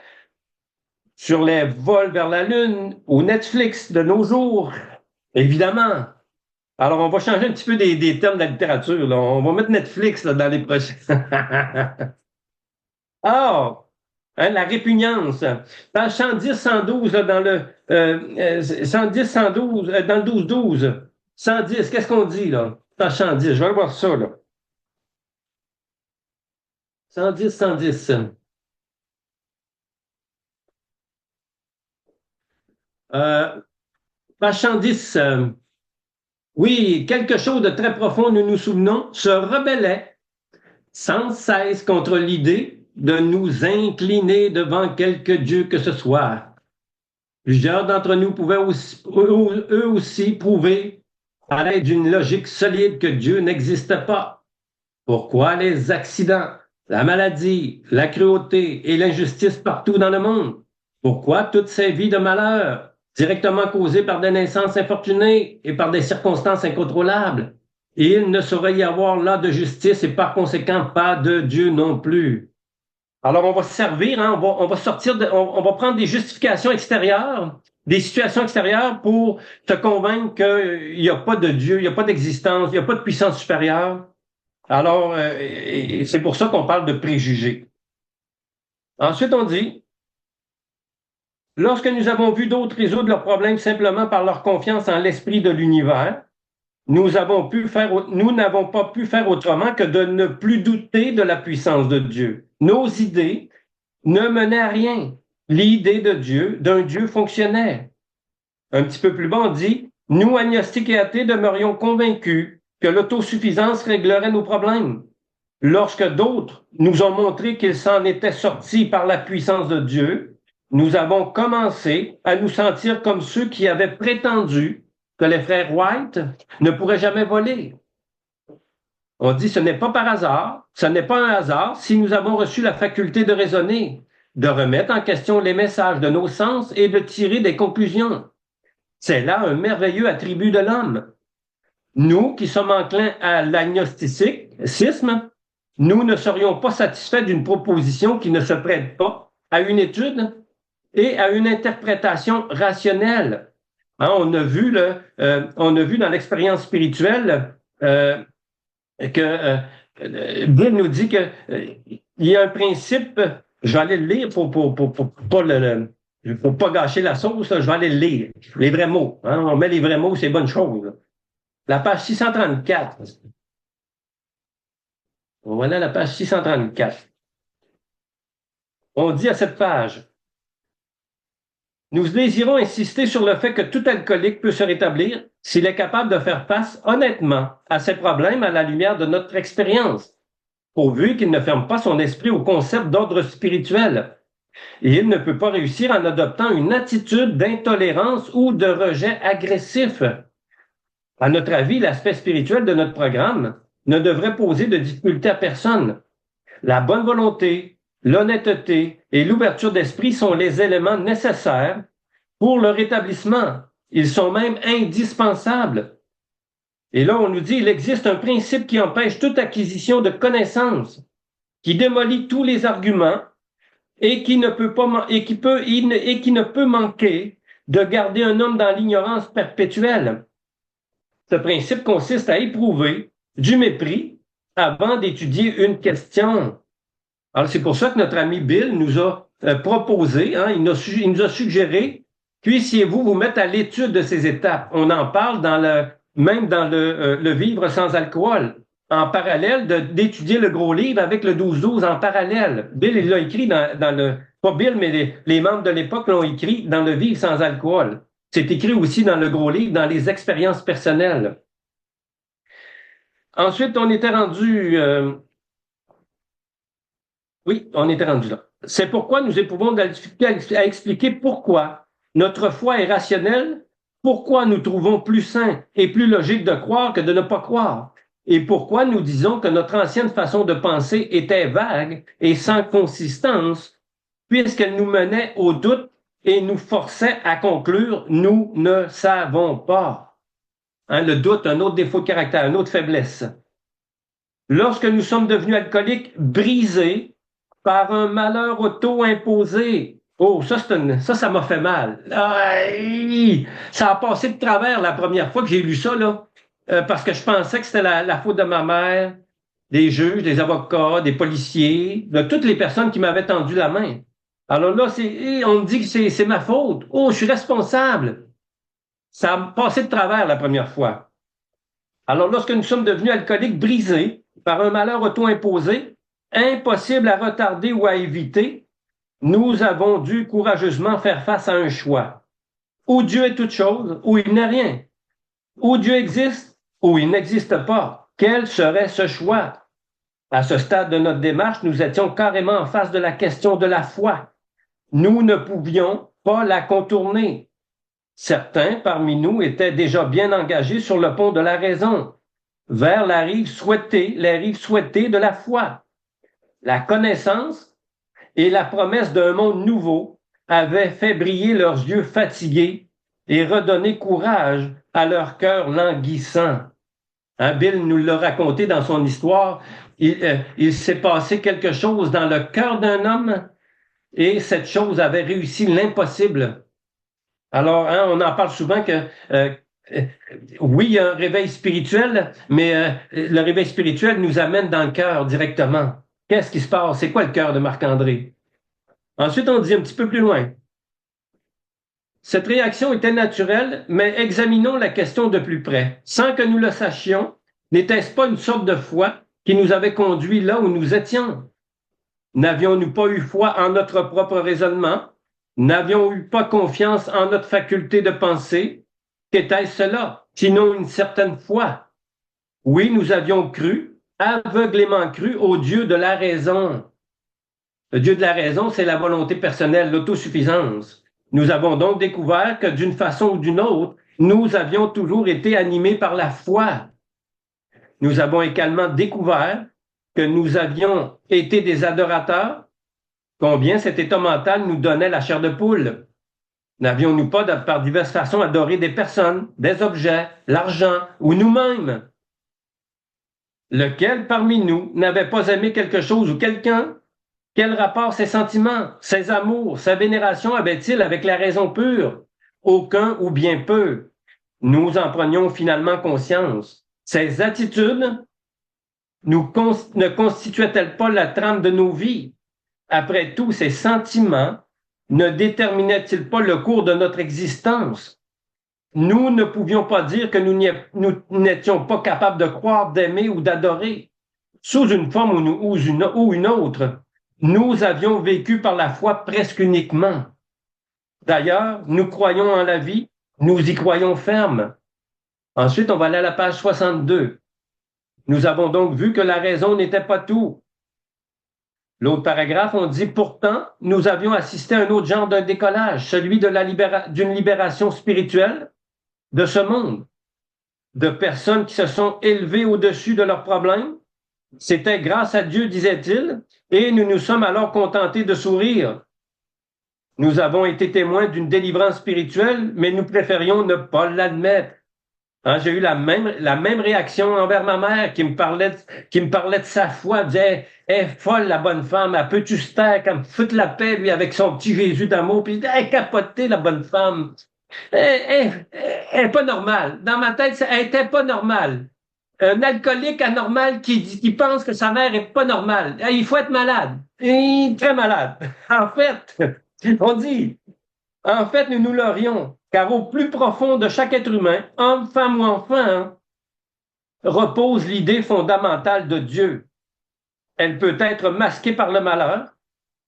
sur les vols vers la Lune ou Netflix de nos jours? Évidemment. Alors, on va changer un petit peu des termes de la littérature, là. On va mettre Netflix là, dans les prochains. Alors, hein, la répugnance. Page 110-112, là, dans le 110-112, dans le 12-12. 110, qu'est-ce qu'on dit, là? Page 110, je vais voir ça, là. 110-110. Page 110. Oui, quelque chose de très profond, nous nous souvenons, se rebellait sans cesse contre l'idée de nous incliner devant quelque Dieu que ce soit. Plusieurs d'entre nous pouvaient eux aussi prouver, à l'aide d'une logique solide, que Dieu n'existe pas. Pourquoi les accidents, la maladie, la cruauté et l'injustice partout dans le monde? Pourquoi toutes ces vies de malheur, directement causées par des naissances infortunées et par des circonstances incontrôlables? Et il ne saurait y avoir là de justice et par conséquent pas de Dieu non plus. Alors on va se servir, hein, on va sortir, on va prendre des justifications extérieures, des situations extérieures pour te convaincre qu'il n'y a pas de Dieu, il n'y a pas d'existence, il n'y a pas de puissance supérieure. Alors, c'est pour ça qu'on parle de préjugés. Ensuite, on dit, lorsque nous avons vu d'autres résoudre leurs problèmes simplement par leur confiance en l'esprit de l'univers, nous n'avons pas pu faire autrement que de ne plus douter de la puissance de Dieu. Nos idées ne menaient à rien. L'idée de Dieu, d'un Dieu fonctionnait. Un petit peu plus bas, on dit, nous, agnostiques et athées, demeurions convaincus que l'autosuffisance réglerait nos problèmes. Lorsque d'autres nous ont montré qu'ils s'en étaient sortis par la puissance de Dieu, nous avons commencé à nous sentir comme ceux qui avaient prétendu que les frères White ne pourraient jamais voler. On dit ce n'est pas par hasard, ce n'est pas un hasard si nous avons reçu la faculté de raisonner, de remettre en question les messages de nos sens et de tirer des conclusions. C'est là un merveilleux attribut de l'homme. Nous qui sommes enclins à l'agnosticisme, nous ne serions pas satisfaits d'une proposition qui ne se prête pas à une étude et à une interprétation rationnelle. Hein, on a vu dans l'expérience spirituelle que Bill nous dit que il y a un principe, je vais aller le lire pour pas gâcher la sauce, là, je vais aller le lire. Les vrais mots. Hein, on met les vrais mots, c'est bonne chose. Là. La page 634. Voilà la page 634. On dit à cette page, nous désirons insister sur le fait que tout alcoolique peut se rétablir s'il est capable de faire face honnêtement à ses problèmes à la lumière de notre expérience, pourvu qu'il ne ferme pas son esprit au concept d'ordre spirituel. Et il ne peut pas réussir en adoptant une attitude d'intolérance ou de rejet agressif. À notre avis, l'aspect spirituel de notre programme ne devrait poser de difficulté à personne. La bonne volonté, l'honnêteté et l'ouverture d'esprit sont les éléments nécessaires pour le rétablissement. Ils sont même indispensables. Et là, on nous dit, il existe un principe qui empêche toute acquisition de connaissances, qui démolit tous les arguments et qui ne peut manquer de garder un homme dans l'ignorance perpétuelle. Ce principe consiste à éprouver du mépris avant d'étudier une question. Alors, c'est pour ça que notre ami Bill nous a proposé, hein, il nous a suggéré, puissiez-vous vous mettre à l'étude de ces étapes. On en parle même dans le vivre sans alcool, en parallèle d'étudier le gros livre avec le 12-12 en parallèle. Bill, il l'a écrit pas Bill, mais les membres de l'époque l'ont écrit dans le vivre sans alcool. C'est écrit aussi dans le gros livre, dans les expériences personnelles. Ensuite, on était rendu... Oui, on était rendu là. C'est pourquoi nous éprouvons de la difficulté à expliquer pourquoi notre foi est rationnelle, pourquoi nous trouvons plus sain et plus logique de croire que de ne pas croire, et pourquoi nous disons que notre ancienne façon de penser était vague et sans consistance, puisqu'elle nous menait au doute et nous forçait à conclure « nous ne savons pas ». Hein, le doute, un autre défaut de caractère, une autre faiblesse. Lorsque nous sommes devenus alcooliques brisés par un malheur auto-imposé, oh, ça m'a fait mal. Ça a passé de travers la première fois que j'ai lu ça, là, parce que je pensais que c'était la faute de ma mère, des juges, des avocats, des policiers, de toutes les personnes qui m'avaient tendu la main. Alors là, on me dit que c'est ma faute. Oh, je suis responsable. Ça a passé de travers la première fois. Alors, lorsque nous sommes devenus alcooliques brisés par un malheur auto-imposé, impossible à retarder ou à éviter, nous avons dû courageusement faire face à un choix. Ou Dieu est toute chose, ou il n'est rien. Ou Dieu existe, ou il n'existe pas. Quel serait ce choix? À ce stade de notre démarche, nous étions carrément en face de la question de la foi. Nous ne pouvions pas la contourner. Certains parmi nous étaient déjà bien engagés sur le pont de la raison, vers les rives souhaitées de la foi. La connaissance et la promesse d'un monde nouveau avait fait briller leurs yeux fatigués et redonné courage à leur cœur languissant. Hein, Bill nous l'a raconté dans son histoire. Il s'est passé quelque chose dans le cœur d'un homme et cette chose avait réussi l'impossible. Alors, hein, on en parle souvent que euh, oui, il y a un réveil spirituel, mais le réveil spirituel nous amène dans le cœur directement. Qu'est-ce qui se passe? C'est quoi le cœur de Marc-André? Ensuite, on dit un petit peu plus loin. Cette réaction était naturelle, mais examinons la question de plus près. Sans que nous le sachions, n'était-ce pas une sorte de foi qui nous avait conduits là où nous étions? N'avions-nous pas eu foi en notre propre raisonnement? N'avions-nous pas confiance en notre faculté de penser? Qu'était-ce cela? Sinon une certaine foi. Oui, nous avions cru, aveuglément cru au Dieu de la raison. Le Dieu de la raison, c'est la volonté personnelle, l'autosuffisance. Nous avons donc découvert que d'une façon ou d'une autre, nous avions toujours été animés par la foi. Nous avons également découvert que nous avions été des adorateurs, combien cet état mental nous donnait la chair de poule. N'avions-nous pas, par diverses façons, adoré des personnes, des objets, l'argent ou nous-mêmes? Lequel parmi nous n'avait pas aimé quelque chose ou quelqu'un? Quel rapport ses sentiments, ses amours, sa vénération avaient-ils avec la raison pure? Aucun ou bien peu. Nous en prenions finalement conscience. Ces attitudes ne constituaient-elles pas la trame de nos vies? Après tout, ces sentiments ne déterminaient-ils pas le cours de notre existence? Nous ne pouvions pas dire que nous n'étions pas capables de croire, d'aimer ou d'adorer, sous une forme ou une autre. Nous avions vécu par la foi presque uniquement. D'ailleurs, nous croyons en la vie, nous y croyons ferme. Ensuite, on va aller à la page 62. Nous avons donc vu que la raison n'était pas tout. L'autre paragraphe, on dit, pourtant, nous avions assisté à un autre genre de décollage, celui d'une libération spirituelle de ce monde, de personnes qui se sont élevées au-dessus de leurs problèmes. C'était grâce à Dieu, disait-il, et nous nous sommes alors contentés de sourire. Nous avons été témoins d'une délivrance spirituelle, mais nous préférions ne pas l'admettre. Hein, j'ai eu la même réaction envers ma mère qui me parlait de sa foi, disait, elle est folle, la bonne femme, elle peut-tu se taire, qu'elle me foute la paix, lui, avec son petit Jésus d'amour, puis elle est capotée, la bonne femme. Elle est pas normale. Dans ma tête, elle était pas normale. Un alcoolique anormal qui pense que sa mère est pas normale. Il faut être malade. Et très malade. En fait, on dit, en fait, nous l'aurions, car au plus profond de chaque être humain, homme, femme ou enfant, repose l'idée fondamentale de Dieu. Elle peut être masquée par le malheur,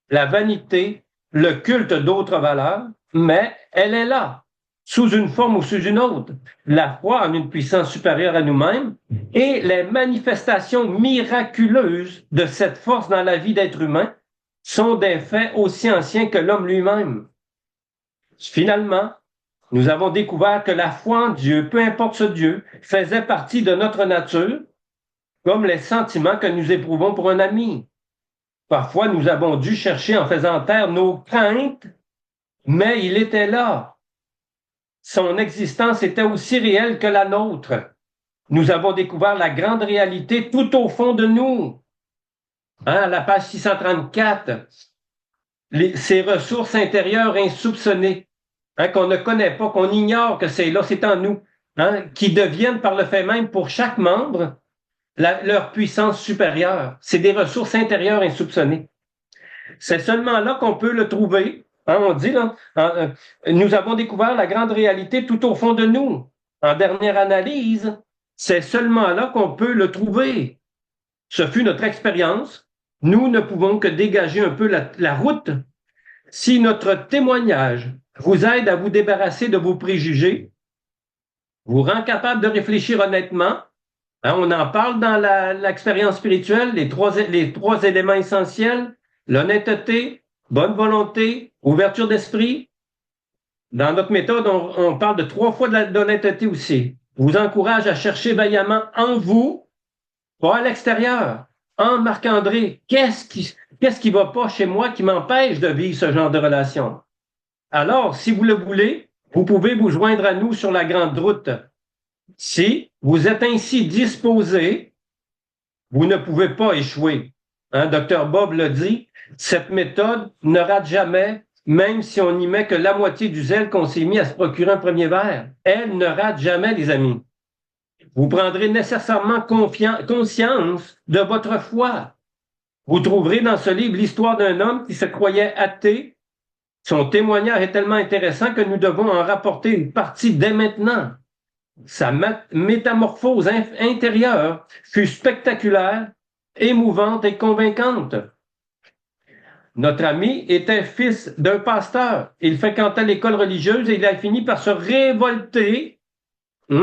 la vanité, le culte d'autres valeurs, mais elle est là, sous une forme ou sous une autre. La foi en une puissance supérieure à nous-mêmes et les manifestations miraculeuses de cette force dans la vie d'être humain sont des faits aussi anciens que l'homme lui-même. Finalement, nous avons découvert que la foi en Dieu, peu importe ce Dieu, faisait partie de notre nature, comme les sentiments que nous éprouvons pour un ami. Parfois, nous avons dû chercher en faisant taire nos craintes, mais il était là. Son existence était aussi réelle que la nôtre. Nous avons découvert la grande réalité tout au fond de nous. Hein, à la page 634, ces ressources intérieures insoupçonnées, hein, qu'on ne connaît pas, qu'on ignore que c'est là, c'est en nous, hein, qui deviennent par le fait même pour chaque membre leur puissance supérieure. C'est des ressources intérieures insoupçonnées. C'est seulement là qu'on peut le trouver. Hein, on dit, là, nous avons découvert la grande réalité tout au fond de nous. En dernière analyse, c'est seulement là qu'on peut le trouver. Ce fut notre expérience. Nous ne pouvons que dégager un peu la route. Si notre témoignage vous aide à vous débarrasser de vos préjugés, vous rend capable de réfléchir honnêtement, hein, on en parle dans l'expérience spirituelle, les trois éléments essentiels, l'honnêteté, bonne volonté, ouverture d'esprit. Dans notre méthode, on parle de 3 fois d'honnêteté aussi. Je vous encourage à chercher vaillamment en vous, pas à l'extérieur. En Marc-André, qu'est-ce qui va pas chez moi qui m'empêche de vivre ce genre de relation? Alors, si vous le voulez, vous pouvez vous joindre à nous sur la grande route. Si vous êtes ainsi disposé, vous ne pouvez pas échouer. Hein, Dr. Bob l'a dit, cette méthode ne rate jamais, même si on n'y met que la moitié du zèle qu'on s'est mis à se procurer un premier verre. Elle ne rate jamais, les amis. Vous prendrez nécessairement conscience de votre foi. Vous trouverez dans ce livre l'histoire d'un homme qui se croyait athée. Son témoignage est tellement intéressant que nous devons en rapporter une partie dès maintenant. Sa métamorphose intérieure fut spectaculaire, émouvante et convaincante. Notre ami était fils d'un pasteur. Il fréquentait l'école religieuse et il a fini par se révolter. Y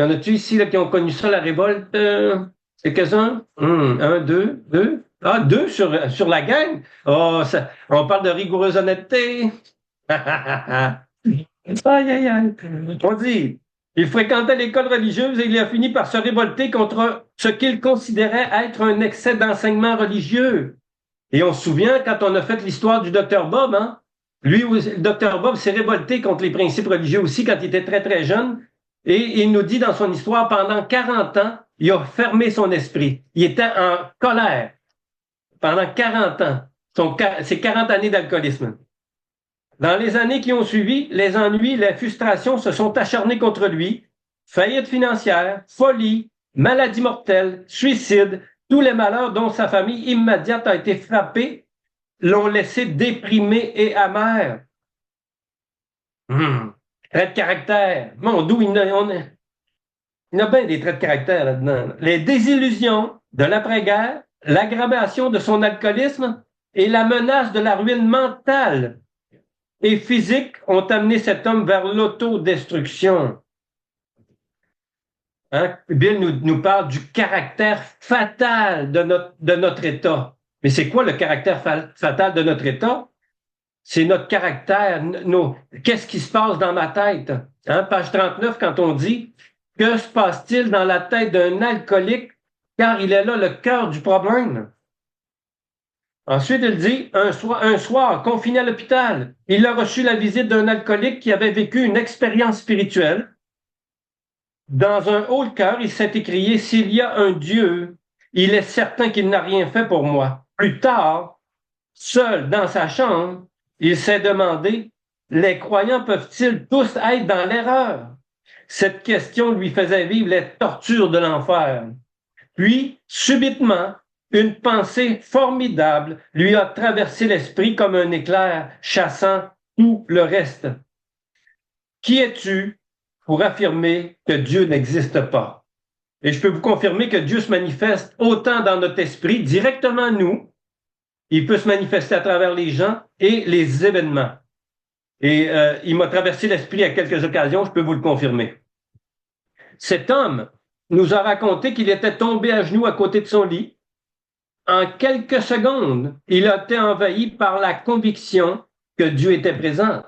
en a-tu ici là, qui ont connu ça, la révolte? Quelques-uns? Un, deux? Ah, deux sur la gang? Oh, on parle de rigoureuse honnêteté. Aïe, aïe, aïe. On dit, il fréquentait l'école religieuse et il a fini par se révolter contre ce qu'il considérait être un excès d'enseignement religieux. Et on se souvient quand on a fait l'histoire du docteur Bob, hein? Lui, le docteur Bob s'est révolté contre les principes religieux aussi quand il était très, très jeune. Et il nous dit dans son histoire, pendant 40 ans, il a fermé son esprit. Il était en colère pendant 40 ans. Ses 40 années d'alcoolisme. Dans les années qui ont suivi, les ennuis, les frustrations se sont acharnés contre lui. Faillite financière, folie, maladie mortelle, suicide, tous les malheurs dont sa famille immédiate a été frappée l'ont laissé déprimé et amer. Traits de caractère. Mon Dieu, il y a bien des traits de caractère là-dedans. Les désillusions de l'après-guerre, l'aggravation de son alcoolisme et la menace de la ruine mentale et physique ont amené cet homme vers l'autodestruction. Hein? Bill nous parle du caractère fatal de notre État. Mais c'est quoi le caractère fatal de notre État? C'est notre caractère, qu'est-ce qui se passe dans ma tête? Hein? Page 39, quand on dit « Que se passe-t-il dans la tête d'un alcoolique? Car il est là le cœur du problème. » Ensuite, il dit, un soir, confiné à l'hôpital, il a reçu la visite d'un alcoolique qui avait vécu une expérience spirituelle. Dans un haut cœur, il s'est écrié, s'il y a un Dieu, il est certain qu'il n'a rien fait pour moi. Plus tard, seul dans sa chambre, il s'est demandé, les croyants peuvent-ils tous être dans l'erreur? Cette question lui faisait vivre les tortures de l'enfer. Puis, subitement, une pensée formidable lui a traversé l'esprit comme un éclair, chassant tout le reste. Qui es-tu pour affirmer que Dieu n'existe pas? Et je peux vous confirmer que Dieu se manifeste autant dans notre esprit, directement à nous. Il peut se manifester à travers les gens et les événements. Et il m'a traversé l'esprit à quelques occasions, je peux vous le confirmer. Cet homme nous a raconté qu'il était tombé à genoux à côté de son lit. En quelques secondes, il a été envahi par la conviction que Dieu était présent.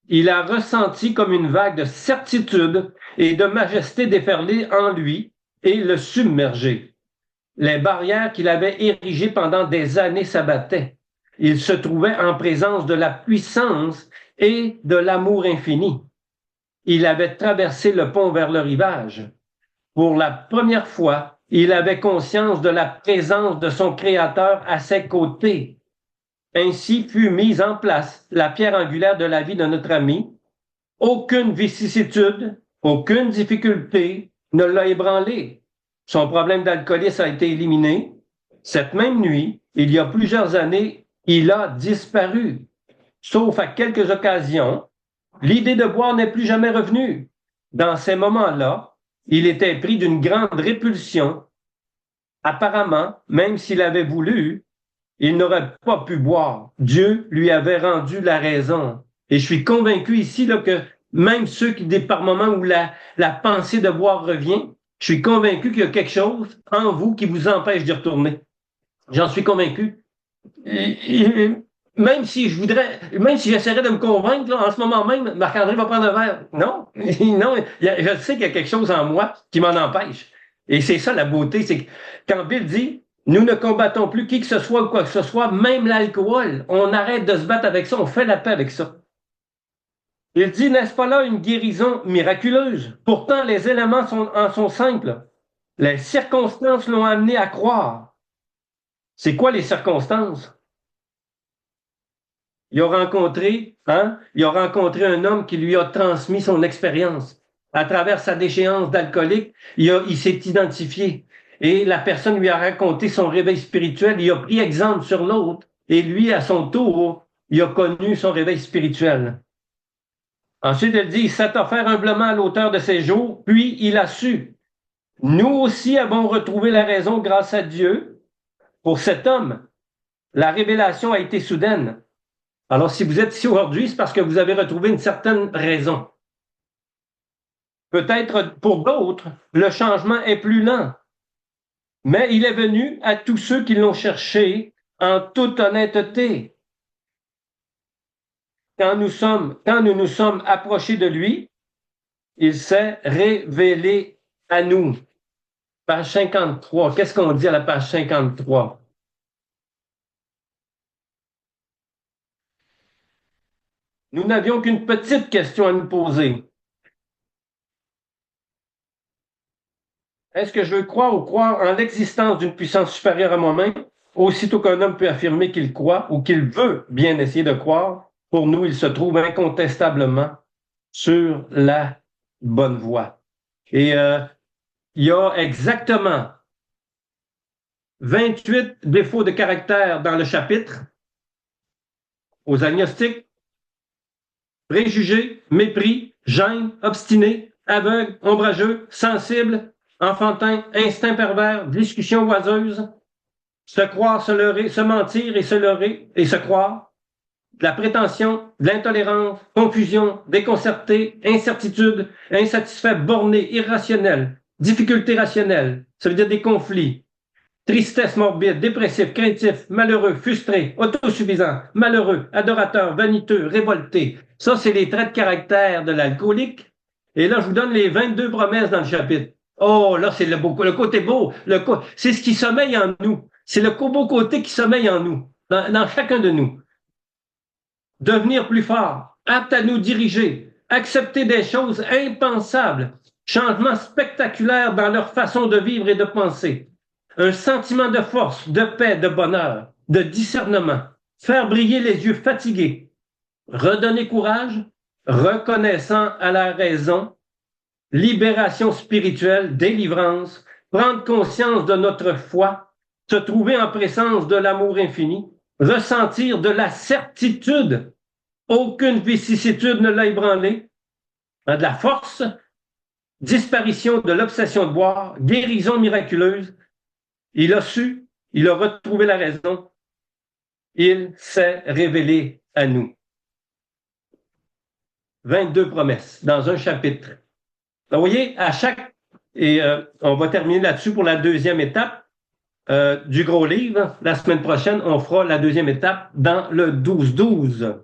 Il a ressenti comme une vague de certitude et de majesté déferler en lui et le submerger. Les barrières qu'il avait érigées pendant des années s'abattaient. Il se trouvait en présence de la puissance et de l'amour infini. Il avait traversé le pont vers le rivage. Pour la première fois, il avait conscience de la présence de son Créateur à ses côtés. Ainsi fut mise en place la pierre angulaire de la vie de notre ami. Aucune vicissitude, aucune difficulté ne l'a ébranlé. Son problème d'alcoolisme a été éliminé. Cette même nuit, il y a plusieurs années, il a disparu. Sauf à quelques occasions, l'idée de boire n'est plus jamais revenue. Dans ces moments-là, il était pris d'une grande répulsion. Apparemment, même s'il avait voulu, il n'aurait pas pu boire. Dieu lui avait rendu la raison. Et je suis convaincu ici là, que même ceux qui, par moments où la pensée de boire revient, je suis convaincu qu'il y a quelque chose en vous qui vous empêche d'y retourner. J'en suis convaincu. Même si j'essaierais de me convaincre, là, en ce moment même, Marc-André va prendre un verre. Non, non, je sais qu'il y a quelque chose en moi qui m'en empêche. Et c'est ça la beauté, c'est que quand Bill dit, Nous ne combattons plus qui que ce soit ou quoi que ce soit, même l'alcool. On arrête de se battre avec ça, on fait la paix avec ça. Il dit, n'est-ce pas là une guérison miraculeuse? Pourtant, les éléments en sont simples. Les circonstances l'ont amené à croire. C'est quoi les circonstances? Il a rencontré un homme qui lui a transmis son expérience. À travers sa déchéance d'alcoolique, il s'est identifié. Et la personne lui a raconté son réveil spirituel. Il a pris exemple sur l'autre. Et lui, à son tour, il a connu son réveil spirituel. Ensuite, elle dit, il s'est offert humblement à l'auteur de ses jours, puis il a su. Nous aussi avons retrouvé la raison grâce à Dieu. Pour cet homme, la révélation a été soudaine. Alors, si vous êtes ici aujourd'hui, c'est parce que vous avez retrouvé une certaine raison. Peut-être pour d'autres, le changement est plus lent, mais il est venu à tous ceux qui l'ont cherché en toute honnêteté. Quand nous nous sommes approchés de lui, il s'est révélé à nous. Page 53. Qu'est-ce qu'on dit à la page 53? Nous n'avions qu'une petite question à nous poser. Est-ce que je veux croire ou croire en l'existence d'une puissance supérieure à moi-même? Aussitôt qu'un homme peut affirmer qu'il croit ou qu'il veut bien essayer de croire, pour nous, il se trouve incontestablement sur la bonne voie. Et il y a exactement 28 défauts de caractère dans le chapitre aux agnostiques: préjugés, mépris, gêne, obstiné, aveugle, ombrageux, sensible, enfantin, instinct pervers, discussion oiseuse, se croire, se leurrer, se mentir et se leurrer et se croire, de la prétention, de l'intolérance, confusion, déconcerté, incertitude, insatisfait, borné, irrationnel, difficulté rationnelle, ça veut dire des conflits, tristesse morbide, dépressif, craintif, malheureux, frustré, autosuffisant, malheureux, adorateur, vaniteux, révolté. Ça, c'est les traits de caractère de l'alcoolique. Et là, je vous donne les 22 promesses dans le chapitre. Oh, là, c'est le côté beau. C'est ce qui sommeille en nous. C'est le beau côté qui sommeille en nous, dans chacun de nous. Devenir plus fort, apte à nous diriger, accepter des choses impensables, changements spectaculaires dans leur façon de vivre et de penser, un sentiment de force, de paix, de bonheur, de discernement, faire briller les yeux fatigués, redonner courage, reconnaissant à la raison, libération spirituelle, délivrance, prendre conscience de notre foi, se trouver en présence de l'amour infini, ressentir de la certitude, aucune vicissitude ne l'a ébranlé, de la force, disparition de l'obsession de boire, guérison miraculeuse. Il a su, il a retrouvé la raison, il s'est révélé à nous. 22 promesses dans un chapitre. Donc, vous voyez, on va terminer là-dessus pour la deuxième étape du gros livre. La semaine prochaine, on fera la deuxième étape dans le 12-12.